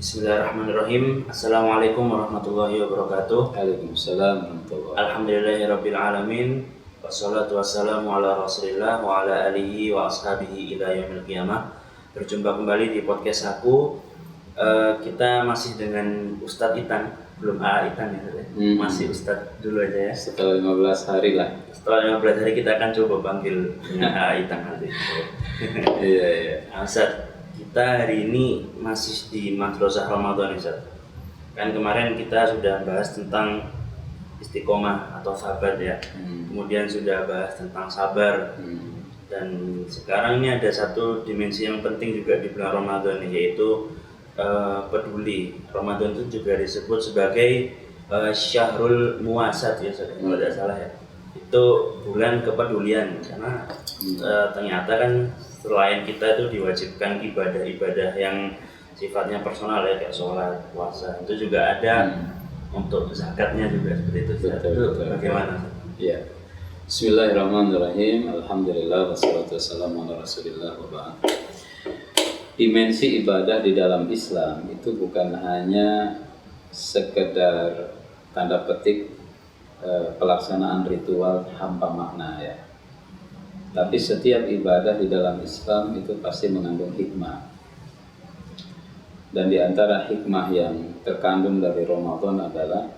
Bismillahirrahmanirrahim. Assalamualaikum warahmatullahi wabarakatuh. Waalaikumsalam warahmatullahi wabarakatuh. Alhamdulillahirabbil alamin. Wassalatu wassalamu ala Rasulillah wa ala alihi wa ashabihi ila yaumil qiyamah. Berjumpa kembali di podcast aku. Kita masih dengan Ustadz Itan, belum AA Itan ya, masih Ustadz dulu aja ya. Setelah 15 hari lah. Setelah 15 hari kita akan coba panggil dengan AA Itan nanti. Iya. Ustadz, kita hari ini masih di Madrasah Ramadan, Ustaz. Kan kemarin kita sudah bahas tentang istiqomah atau sabar ya. Kemudian sudah bahas tentang sabar. Dan sekarang ini ada satu dimensi yang penting juga di bulan Ramadan, yaitu peduli. Ramadan itu juga disebut sebagai Syahrul Muwasat ya, kalau tidak salah ya. Itu bulan kepedulian, karena ternyata kan selain kita itu diwajibkan ibadah-ibadah yang sifatnya personal ya, kayak sholat, puasa, itu juga ada untuk zakatnya juga seperti itu. Betul. Bagaimana? Ya. Bismillahirrahmanirrahim. Alhamdulillah wassalatu wassalamu ala Rasulillah wa ba'd. Dimensi ibadah di dalam Islam itu bukan hanya sekedar tanda petik pelaksanaan ritual hampa makna ya. Tapi setiap ibadah di dalam Islam itu pasti mengandung hikmah. Dan di antara hikmah yang terkandung dari Ramadan adalah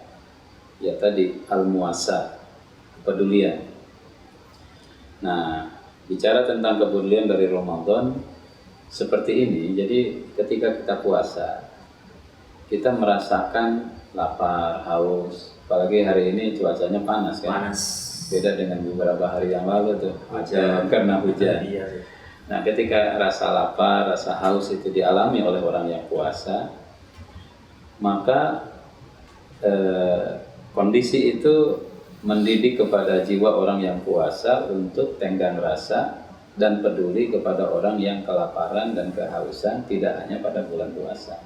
ya tadi al-muwasa, kepedulian. Nah, bicara tentang kepedulian dari Ramadan seperti ini, jadi ketika kita puasa, kita merasakan lapar, haus, apalagi hari ini cuacanya panas kan? Panas. Beda dengan beberapa hari yang lalu tuh, karena hujan. Iya. Nah, ketika rasa lapar, rasa haus itu dialami oleh orang yang puasa, maka kondisi itu mendidik kepada jiwa orang yang puasa untuk tenggang rasa dan peduli kepada orang yang kelaparan dan kehausan, tidak hanya pada bulan puasa.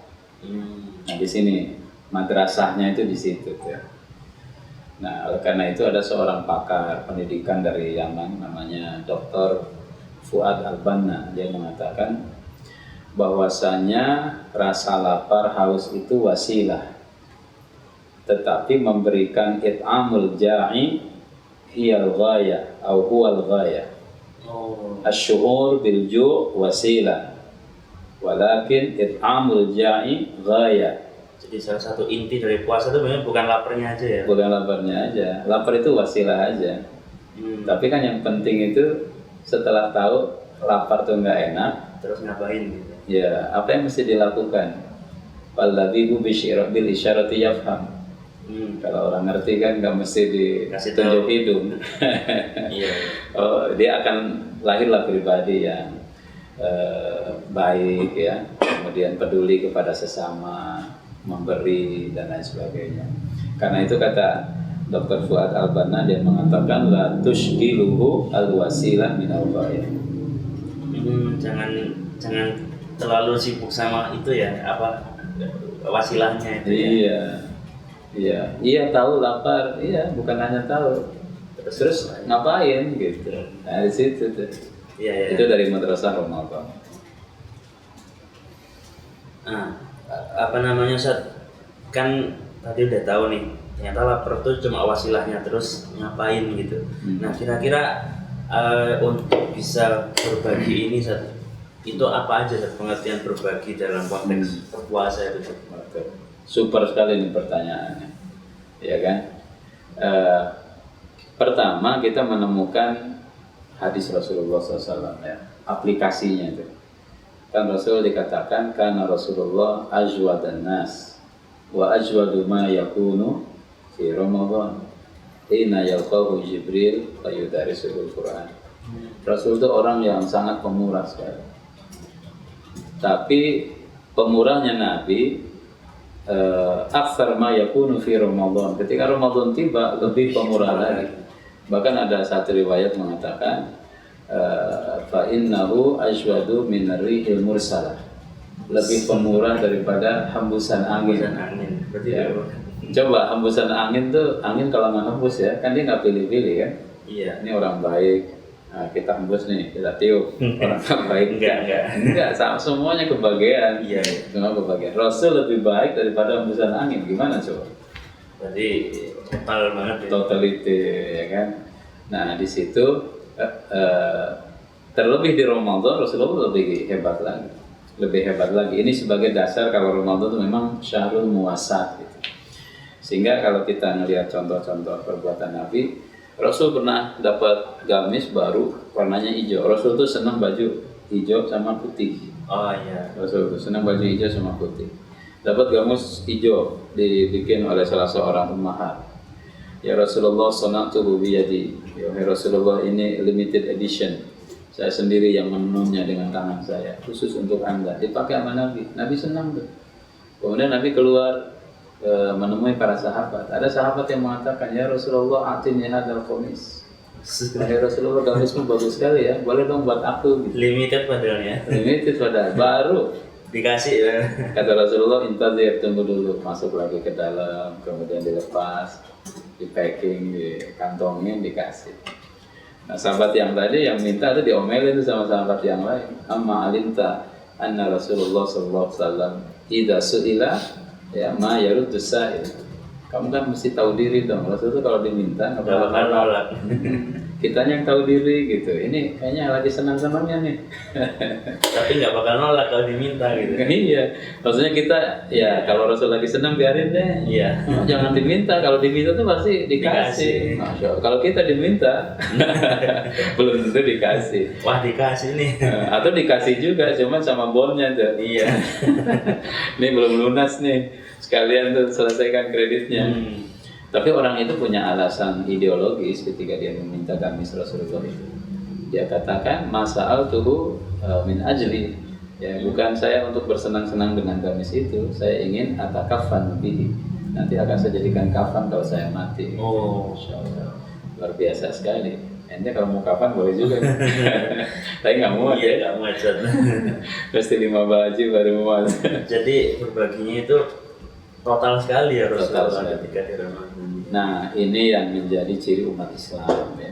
Nah, di sini madrasahnya itu di situ tuh. Nah, oleh karena itu ada seorang pakar pendidikan dari Yaman namanya Dr. Fuad Al-Banna. Dia mengatakan bahwasanya rasa lapar haus itu wasilah, tetapi memberikan it'amul ja'i hiyal ghaya atau huwal ghaya. Asy-syu'ur bil ju' wasilah, walakin it'amul ja'i ghaya. Jadi salah satu inti dari puasa itu sebenarnya bukan laparnya aja ya? Bukan laparnya aja, lapar itu wasilah aja. Tapi kan yang penting itu setelah tahu lapar tuh nggak enak, terus ngapain gitu? Ya, apa yang mesti dilakukan? Walladhibu bil isyarati yafham. Kalau orang ngerti kan nggak mesti ditunjuk hidung. Iya. Oh, dia akan lahirlah pribadi yang baik ya, kemudian peduli kepada sesama, memberi dan lain sebagainya. Karena itu kata Dr. Fuad Al-Banna, dia mengatakan la tushgiluhu al-wasilah min al-ghaya. Jangan terlalu sibuk sama itu ya, apa wasilahnya itu. Iya, tahu lapar, iya, bukan hanya tahu. Terus ngapain gitu. Nah, di situ tuh. Iya. Itu dari madrasah Ramadan. Nah, apa namanya, Ustaz? Kan tadi udah tahu nih, ternyata lapar itu cuma wasilahnya, terus ngapain gitu. Nah, kira-kira untuk bisa berbagi ini, Ustaz, itu apa aja, Ustaz, pengertian berbagi dalam konteks berpuasa itu, Ustaz? Super sekali ini pertanyaannya, ya kan? Pertama kita menemukan hadis Rasulullah SAW ya, aplikasinya itu. Kan Rasul dikatakan karena Rasulullah ajwadan nas wa ajwadu ma yakunu fi Ramadan hina yalqahu Jibril fa yudarisuhul Quran. Rasul itu orang yang sangat pemurah sekali. Tapi pemurahnya Nabi aktsar ma yakunu fi Ramadan. Ketika Ramadan tiba lebih pemurah lagi. Bahkan ada satu riwayat mengatakan fa innahu ajwadu min rihil mursalah, lebih pemurah daripada hembusan angin. Berarti ya. Coba hembusan angin tuh, angin kalau menghembus ya kan dia nggak pilih-pilih kan. Iya. Ini orang baik, Nah, kita hembus nih, kita tiup. Orang baik Enggak. semuanya kebagian. Iya. Semua kebagian. Rasul lebih baik daripada hembusan angin. Gimana coba? Berarti total banget ya. Totality, ya kan. Nah, di situ terlebih di Ramadan Rasulullah lebih hebat lagi. Lebih hebat lagi. Ini sebagai dasar kalau Ramadan itu memang syahrul muwasat gitu. Sehingga kalau kita melihat contoh-contoh perbuatan Nabi, Rasul pernah dapat gamis baru warnanya hijau. Rasul tuh senang baju hijau sama putih. Oh iya. Rasul tuh senang baju hijau sama putih. Dapat gamis hijau dibikin oleh salah seorang ummahat. Ya Rasulullah sana'tuhu biyadi. Ya Rasulullah, ini limited edition. Saya sendiri yang menenunnya dengan tangan saya, khusus untuk Anda. Dipakai sama Nabi. Nabi senang tuh. Kemudian Nabi keluar menemui para sahabat. Ada sahabat yang mengatakan, ya Rasulullah, atini hadzal qamis. Ya Rasulullah, gamismu bagus sekali ya. Boleh dong buat aku gitu. Limited padahal ya. Limited padahal. Baru Dikasih ya. kata Rasulullah, intazir, tunggu dulu. Masuk lagi ke dalam, kemudian dilepas, di packing, dikantongin, dikasih. Nah, sahabat yang tadi yang minta itu diomelin itu sama sahabat yang lain. Amma alimta anna Rasulullah sallallahu alaihi wasallam idza su'ila ya ma yaruddu sa'il. Kamu kan mesti tahu diri dong. Rasul itu kalau diminta nggak bakal nolak. Kitanya yang tahu diri gitu. Ini kayaknya lagi senang-senangnya nih. Tapi nggak bakal nolak kalau diminta gitu. Iya. Maksudnya kita ya kalau Rasul lagi senang biarin deh. Iya. Jangan diminta. Kalau diminta tuh pasti dikasih. Masya Allah. Kalau kita diminta belum tentu dikasih. Wah, dikasih nih. Atau dikasih juga, cuman sama bonnya tuh. Iya. Ini belum lunas nih. Sekalian tuh selesaikan kreditnya. Tapi orang itu punya alasan ideologis ketika dia meminta gamis Rasulullah itu. Dia katakan masa'al tuhu min ajli. Ya, bukan saya untuk bersenang-senang dengan gamis itu. Saya ingin atakafan bihi. Nanti akan saya jadikan kafan kalau saya mati. Oh, Insyaallah. Luar biasa sekali. Ente kalau mau kafan boleh juga. Tapi nggak muat. iya, nggak muat. Mesti 5 baju baru muat. Jadi berbaginya itu total sekali ya Rasulullah Total sekali. ketika di Ramadan. Nah, ini yang menjadi ciri umat Islam ya.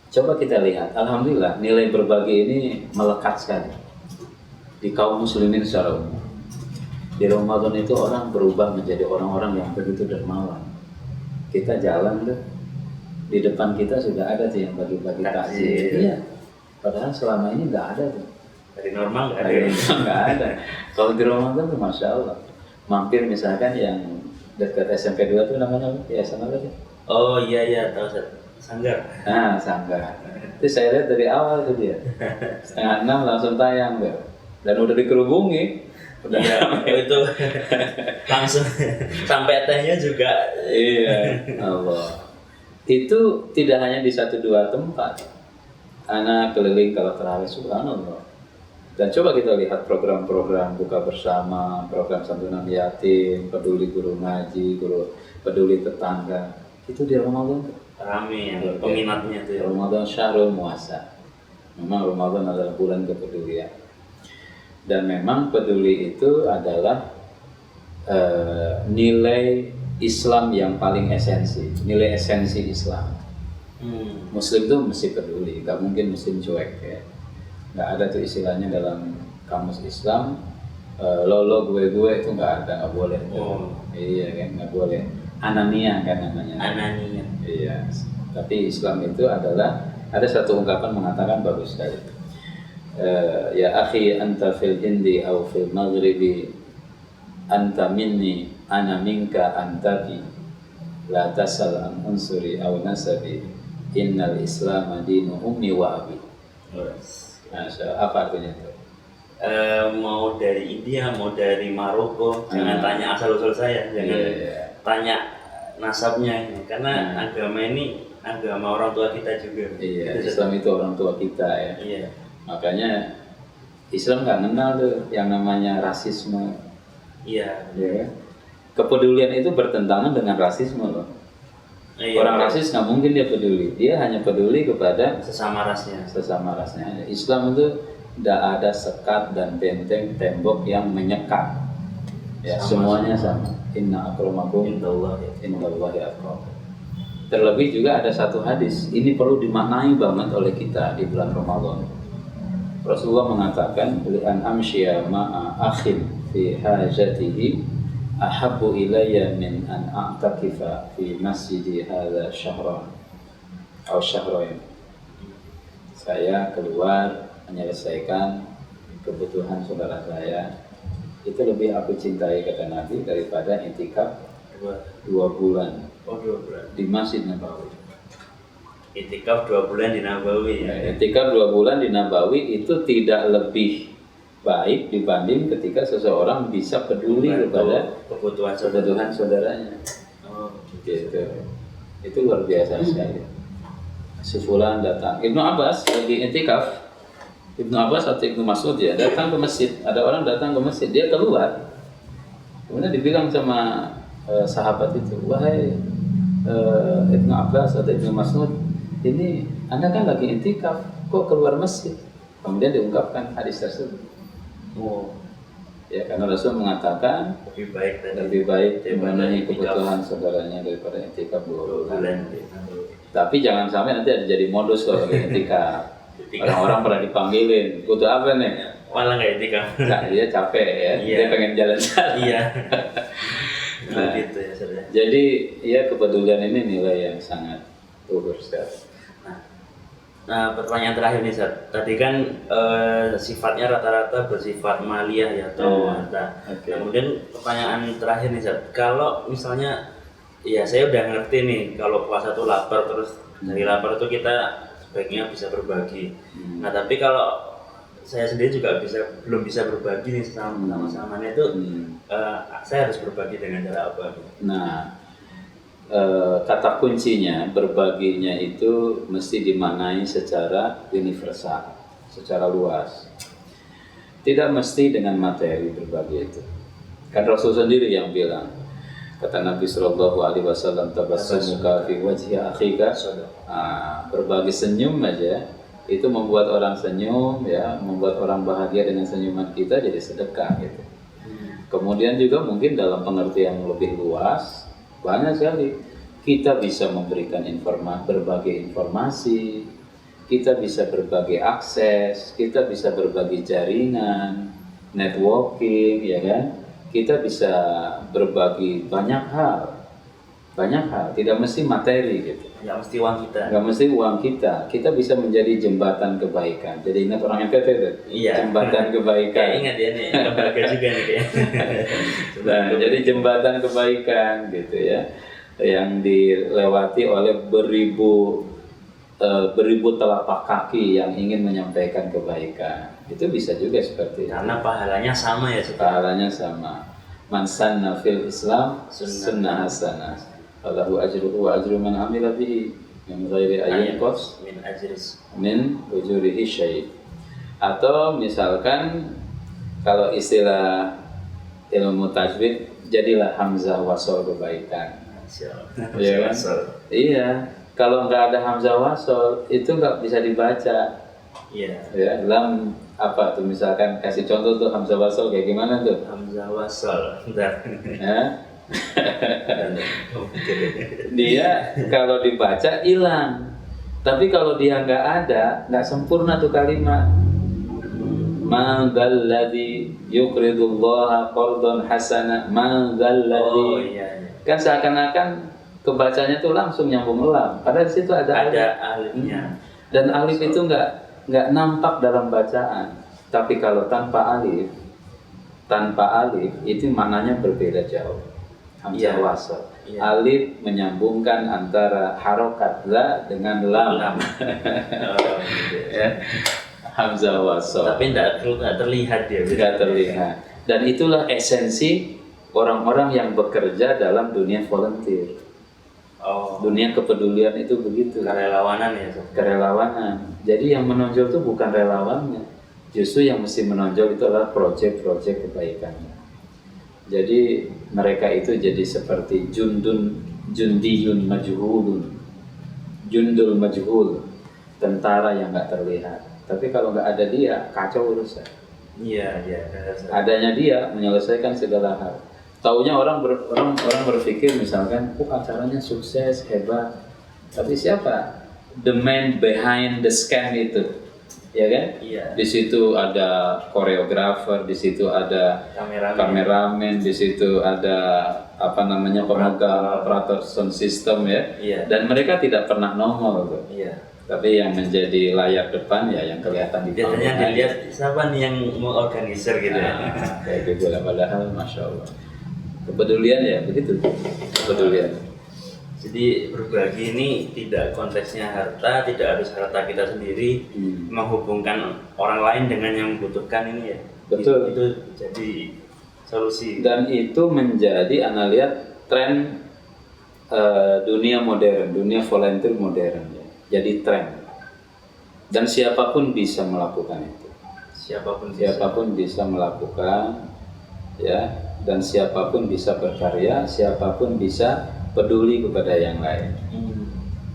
Coba kita lihat, alhamdulillah nilai berbagi ini melekat sekali di kaum muslimin secara umum. Di Ramadan itu orang berubah menjadi orang-orang yang begitu dermawan. Kita jalan tuh, di depan kita sudah ada tuh yang bagi-bagi takjil. Iya. Padahal selama ini nggak ada tuh. Dari normal nggak ada. Nggak ada. Kalau di Ramadan tuh masya Allah. Mampir misalkan yang dekat SMP 2 tuh namanya apa? Ya sama apa sih? Oh iya tahu Sanggar. Nah, Sanggar. Itu saya lihat dari awal tuh dia. 5:30 langsung tayang tuh. Dan udah dikerubungi. Udah Iya, itu langsung sampai tehnya juga. Iya, Allah. Itu tidak hanya di 1-2 tempat. Anak keliling kalau terawih, subhanallah. Dan coba kita lihat program-program buka bersama, program santunan yatim, peduli guru ngaji, peduli tetangga. Itu di Ramadan tuh. Rame yang peminatnya tuh ya. Ramadan syahrul muasa. Memang Ramadan adalah bulan kepedulian. Dan memang peduli itu adalah nilai Islam yang paling esensi, nilai esensi Islam. Muslim tuh mesti peduli, gak mungkin Muslim cuek ya. Nggak ada tuh istilahnya dalam kamus Islam lolo gue itu nggak ada, nggak boleh. Iya kan, nggak boleh. Anania kan namanya. Anania. Iya. Tapi Islam itu adalah ada satu ungkapan mengatakan bagus sekali. Ya akhi anta fil hindi au fil maghribi anta minni ana minka antabi la tasal an unsuri au nasabi innal islam dinu ummi wa abi. Nah, apa artinya itu? Mau dari India, mau dari Maroko, jangan tanya asal-usul saya, jangan tanya nasabnya ini, karena agama ini agama orang tua kita juga. Iya, Islam itu orang tua kita ya. Iya. Makanya Islam nggak kenal tuh yang namanya rasisme. Iya. Ya. Kepedulian itu bertentangan dengan rasisme loh. Iya, orang rasis nggak mungkin dia peduli, dia hanya peduli kepada sesama rasnya. Sesama rasnya. Islam itu tidak ada sekat dan benteng tembok yang menyekat. Ya, semuanya sama. Inna akramakum indallahi atqakum. Terlebih juga ada satu hadis, ini perlu dimaknai banget oleh kita di bulan Ramadan. Rasulullah mengatakan, "Li'an amshiya ma'a akhin fi hajatihi ahabbu ilayya min an a'takifa fi masjidi hadza syahran atau syahrain." Saya keluar menyelesaikan kebutuhan saudara saya, itu lebih aku cintai, kata Nabi, daripada intikaf 2 bulan. Oh, 2 bulan. Di Masjid Nabawi. Itikaf 2 bulan di Nabawi ya. Itikaf 2 bulan di Nabawi itu tidak lebih baik dibanding ketika seseorang bisa peduli kepada kebutuhan saudaranya. Oh, gitu. Itu luar biasa sekali. Si fulan datang, Ibnu Abbas lagi itikaf. Ibnu Abbas atau Ibnu Mas'ud ya datang ke masjid. Ada orang datang ke masjid, dia keluar. Kemudian dibilang sama sahabat itu, "Wahai Ibnu Abbas atau Ibnu Mas'ud, ini Anda kan lagi intikaf, kok keluar masjid?" Kemudian diungkapkan hadis tersebut. Oh, Ya, karena Rasul mengatakan lebih baik memenuhi kebutuhan saudaranya daripada intikaf 2 bulan. Tapi jangan sampai nanti ada jadi modus kalau lagi intikaf. Orang-orang pernah dipanggilin, butuh apa nih? Malah nggak itikaf. Nah, dia capek ya, dia pengen jalan-jalan. Iya. Nah, gitu ya, saudara. jadi ya kepedulian ini nilai yang sangat luhur sekali. Nah, pertanyaan terakhir nih, Sat. Tadi kan sifatnya rata-rata bersifat maliyah ya atau harta. Okay. Kemudian pertanyaan terakhir nih, Sat. Kalau misalnya, ya saya udah ngerti nih, kalau puasa tuh lapar, terus dari lapar itu kita sebaiknya bisa berbagi. Nah, tapi kalau saya sendiri juga belum bisa berbagi nih sama-samanya itu, saya harus berbagi dengan cara apa? Nah, kata kuncinya berbaginya itu mesti dimaknai secara universal, secara luas. Tidak mesti dengan materi berbagi itu. Kan Rasul sendiri yang bilang, kata Nabi Shallallahu Alaihi Wasallam, "Tabassumuka fi wajhi akhika." Berbagi senyum aja itu membuat orang senyum, ya, membuat orang bahagia dengan senyuman kita, jadi sedekah gitu. Kemudian juga mungkin dalam pengertian yang lebih luas, banyak sekali kita bisa memberikan berbagai informasi, kita bisa berbagi akses, kita bisa berbagi jaringan, networking, ya kan? Kita bisa berbagi banyak hal, tidak mesti materi gitu. Nggak mesti uang kita. Nggak mesti uang kita. Kita bisa menjadi jembatan kebaikan. Jadi ingat orang NTT itu? Iya. Jembatan kebaikan. Kayak ingat ya nih, lembaga juga nih kayak. Nah, jadi jembatan kebaikan gitu ya, yang dilewati oleh beribu telapak kaki yang ingin menyampaikan kebaikan. Itu bisa juga seperti itu. Karena pahalanya sama ya, pahalanya sama. Man sanna fil Islam sunnah hasanah, falahu ajruhu wa ajru man amila bihi min ghairi ayyanqas min ujurihi syai'. Atau misalkan kalau istilah ilmu tajwid, jadilah hamzah wasol kebaikan. Iya kan? Iya. Kalau nggak ada hamzah wasol itu nggak bisa dibaca. Iya. Ya, dalam apa tuh, misalkan kasih contoh tuh hamzah wasol kayak gimana tuh? Hamzah wasol. Bentar. Ya. Dia kalau dibaca hilang. Tapi kalau dia nggak ada, nggak sempurna tuh kalimat. Man dzalladzi yuqridullaha qardan hasana, man dzalladzi. Oh iya. Kan seakan-akan kebacanya tuh langsung nyambung lam. Padahal di situ ada alifnya. Dan alif itu nggak nampak dalam bacaan. Tapi kalau tanpa alif itu maknanya berbeda jauh. Hamzah wasal. Alif menyambungkan antara harokat la dengan lam. Ya. Hamzah wasal. Tapi tidak terlihat dia. Tidak terlihat. Dan itulah esensi orang-orang yang bekerja dalam dunia volunteer. Dunia kepedulian itu begitu. Kerelawanan ya. Kerelawanan. Jadi yang menonjol itu bukan relawannya. Justru yang mesti menonjol itu adalah proyek-proyek kebaikannya. Jadi mereka itu jadi seperti jundiyun majhulun. Jundul majhul. Tentara yang nggak terlihat. Tapi kalau nggak ada dia, kacau urusan. Iya. Adanya dia menyelesaikan segala hal. Taunya orang berpikir misalkan, acaranya sukses, hebat, Tapi siapa the man behind the scam itu? Ya kan? Iya. Di situ ada koreografer, di situ ada kameramen, di situ ada pemegang operator sound system ya. Iya. Dan mereka tidak pernah nongol tuh. Iya. Tapi yang menjadi layar depan ya yang kelihatan di panggung. Biasanya dilihat siapa nih yang mengorganisir gitu ya. Kayak gitu lah, padahal masya Allah. Kepedulian ya begitu. Kepedulian. Jadi berbagi ini tidak konteksnya harta, tidak harus harta kita sendiri menghubungkan orang lain dengan yang membutuhkan ini ya. Betul. Itu jadi solusi. Dan itu menjadi Anda lihat tren dunia modern, dunia volunteer modern ya. Jadi tren. Dan siapapun bisa melakukan itu. Siapapun bisa melakukan ya, dan siapapun bisa berkarya, siapapun bisa peduli kepada yang lain.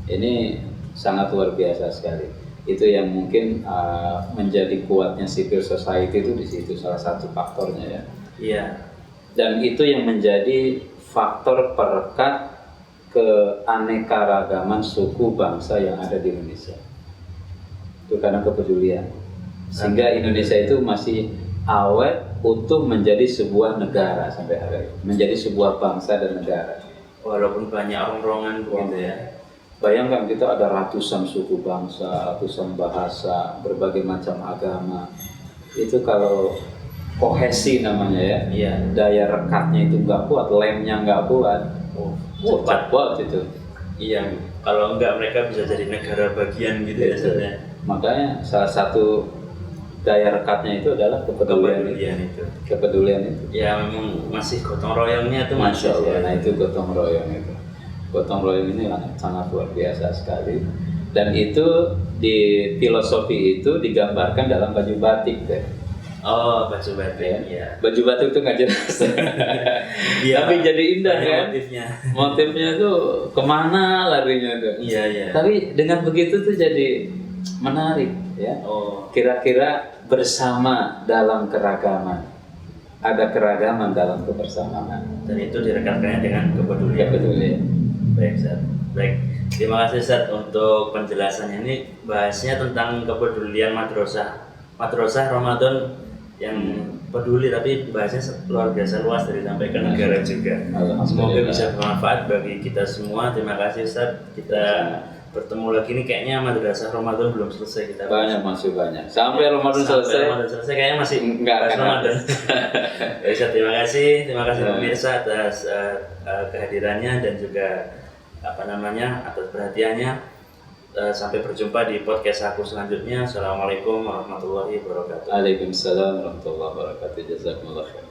Ini sangat luar biasa sekali. Itu yang mungkin menjadi kuatnya civil society itu di situ salah satu faktornya ya. Iya. Dan itu yang menjadi faktor perekat keanekaragaman suku bangsa yang ada di Indonesia. Itu karena kepedulian. Sehingga Indonesia itu masih awet utuh menjadi sebuah negara sampai hari ini, menjadi sebuah bangsa dan negara. Walaupun banyak rongrongan begitu ya. Bayangkan kita ada ratusan suku bangsa, ratusan bahasa, berbagai macam agama. Itu kalau kohesi namanya ya, Iya. daya rekatnya itu nggak kuat, lemnya nggak kuat, cepat buat itu. Iya. Kalau enggak mereka bisa jadi negara bagian gitu ya sebenarnya. Makanya salah satu daya rekatnya itu adalah kepedulian itu. Kepedulian itu. Ya memang masih gotong royongnya tuh Masya Allah. ya. Nah itu gotong royong itu. Gotong royong ini sangat luar biasa sekali. Dan itu di filosofi itu digambarkan dalam baju batik deh. Oh, baju batik ya. Baju batik itu nggak jelas. Iya. Tapi jadi indah kan. Motifnya tuh kemana larinya tuh. Iya iya. Tapi dengan begitu tuh jadi menarik ya. Oh. Kira-kira bersama dalam keragaman. Ada keragaman dalam kebersamaan. Dan itu direkatkannya dengan kepedulian. Kepedulian. Baik, Ustaz. Baik. Terima kasih Ustaz untuk penjelasannya. Ini bahasnya tentang kepedulian madrasah Ramadan yang peduli, tapi bahasnya luar biasa luas dari sampai ke negara juga. Semoga bisa bermanfaat bagi kita semua. Terima kasih Ustaz. Kita bertemu lagi nih, kayaknya madrasah Ramadan belum selesai kita. Masih banyak. Sampai Ramadan selesai kayaknya masih enggak Ramadan. Ya, Ustaz, terima kasih pemirsa atas kehadirannya dan juga atas perhatiannya. Sampai berjumpa di podcast aku selanjutnya. Assalamualaikum warahmatullahi wabarakatuh. Waalaikumsalam warahmatullahi wabarakatuh. Jazakumullah khair.